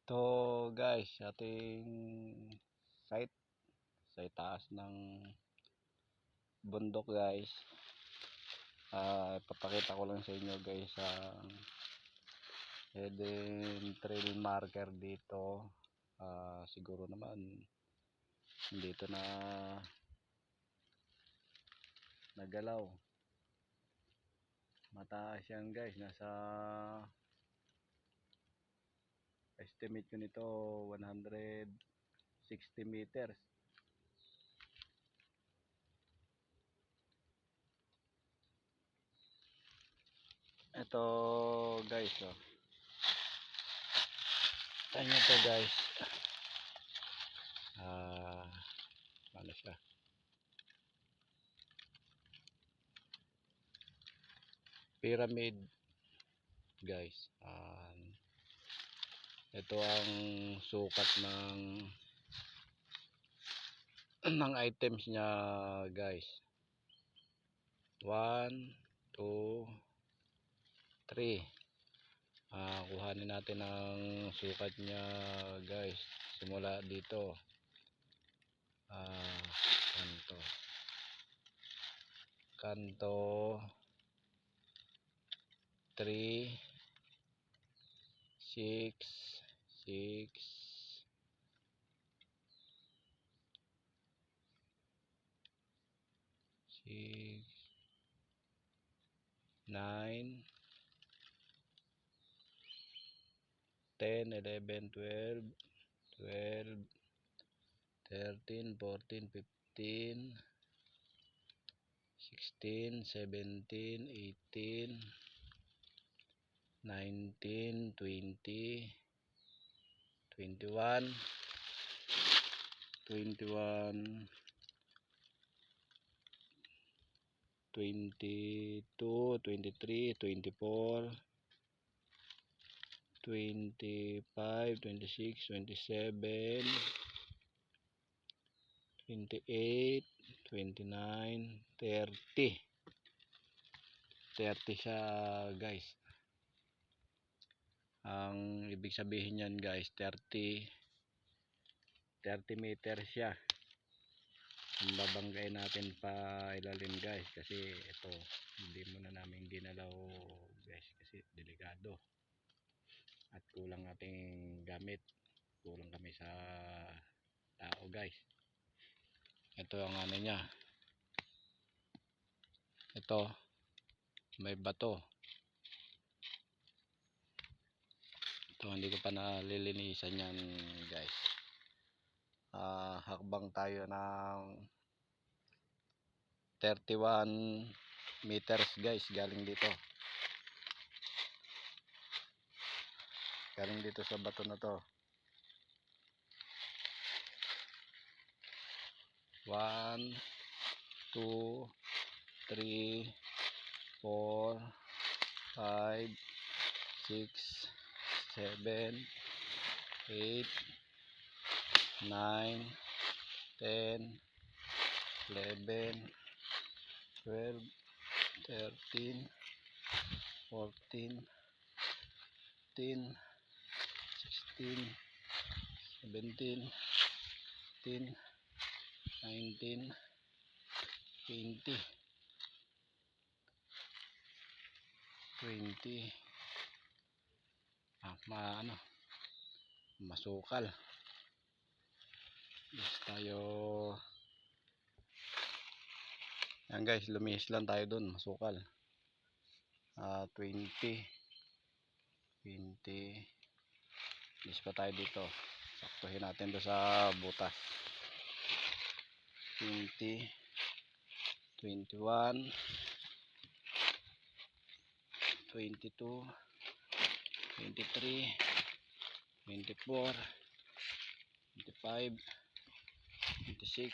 Ito guys, ating site sa itaas ng bundok guys. Papakita ko lang sa inyo guys ang hidden trail marker dito. Siguro naman dito na nagalaw. Mataas yan guys, nasa estimate ko nito 160 meters. Ito guys, oh. Tingnan nyo to guys. Ano siya? Pyramid guys. Ito ang sukat ng items niya guys. 1, 2, 3. Kuhanin natin ang sukat niya guys. Simula dito. Kanto 3, 6, 6, 9, 10, 11, 12, 12, 13, 14, 15, 16, 17, 18, 19, 20, 21, 21, 22, 23, 24, 25, 26, 27, 28, 29, 30. 30 siya guys. Ang ibig sabihin yan guys, 30 meters siya. Babanggain natin pa ilalim guys, kasi ito hindi muna namin ginalaw guys, kasi delikado at kulang ating gamit, kulang kami sa tao guys. Ito ang ano niya, ito may bato. Ito hindi ko pa nalilinisan yan guys. Hakbang tayo ng 31 meters guys, galing dito sa bato na to. 1, 2, 3, 4, 5, 6, 7, 8, 9, 10, 11, 12, 13, 14, 15, 16, 17, 18, 19, 20, 20. Masukal. Yes, tayo. Yan guys, lumihis lang tayo dun, masukal. 20, 20. Yes pa tayo dito. Saktuhin natin do sa butas. 20, 21, 22, 23, 24, 25, 26,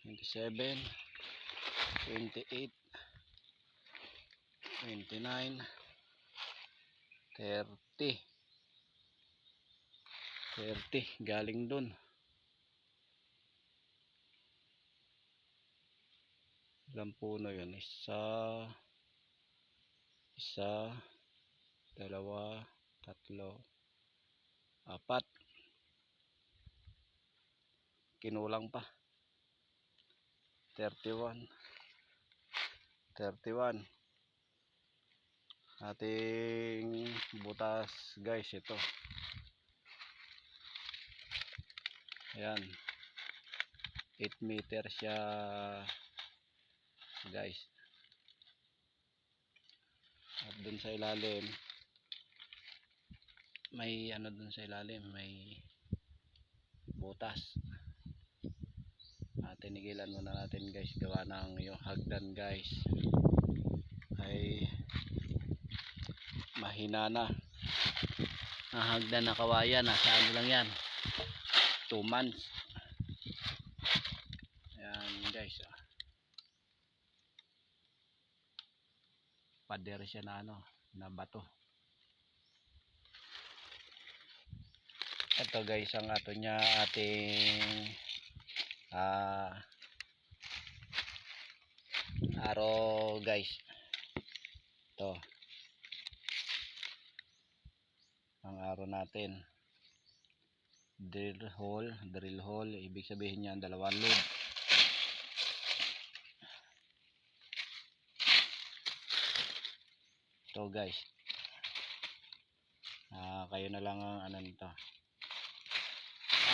27, 28, 29, 30. 30 galing dun. Ilang puno yun? Isa, dalawa, tatlo, 4, kinulang pa, 31, 31. Ating butas guys, ito. Ayan, 8 meter siya guys. At dun sa ilalim, may ano dun sa ilalim, may butas. Tinigilan muna natin guys, gawa ng yung hagdan guys ay mahina na. Ang hagdan na kawayan, nasa ano lang yan, 2 months. Ayan guys, pader siya na ano, na bato. Ito guys ang ato niya, ating araw guys. Ito ang araw natin. Drill hole, ibig sabihin niyan 2 load. Ito guys, kayo na lang ang ano nito,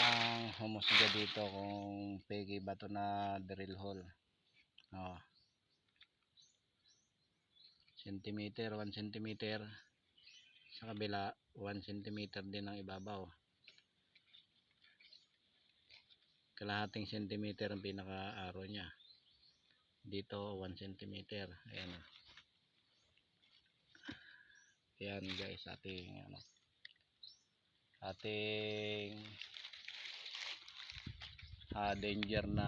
ang humusga dito kung peke ba to na drill hole. Centimeter, 1 centimeter sa kabila, 1 centimeter din ang ibabaw, kalahating centimeter ang pinaka araw nya dito, 1 centimeter. Ayan, ayan guys, ating ano, ating danger na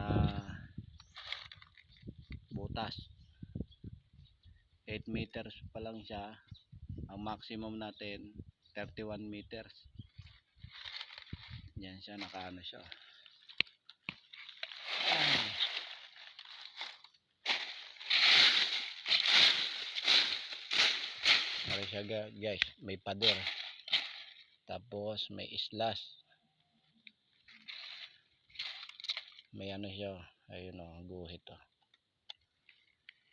butas. 8 meters pa lang siya, ang maximum natin 31 meters. Yan siya, nakaano siya. Ano siya guys, may pader, tapos may islas, may ano siya, ayun o, guhit o,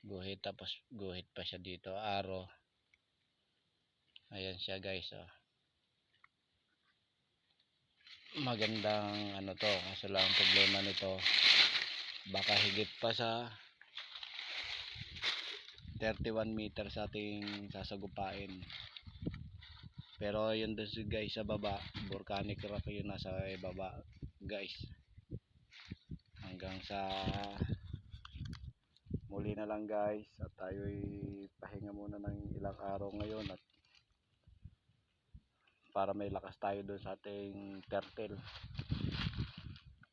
guhit, tapos guhit pa siya dito, aro. Ayan siya guys o. Magandang ano to, kaso lang problema nito, baka higit pa sa 31 meters ating sasagupain. Pero yun doon guys sa baba, volcanic rock yun nasa baba guys. Hanggang sa muli na lang guys, at tayo'y pahinga muna ng ilang araw ngayon, at para may lakas tayo doon sa ating turtle.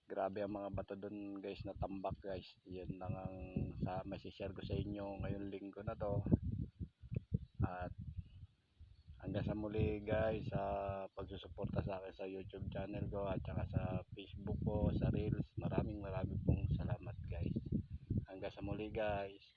Grabe ang mga bato doon guys, na tambak guys. Yan lang ang masishare ko sa inyo ngayong linggo na to. At hanggang sa muli guys, sa pagsusuporta sa akin sa YouTube channel ko at saka sa Facebook ko, sa Reels. Maraming pong salamat guys. Hanggang sa muli guys.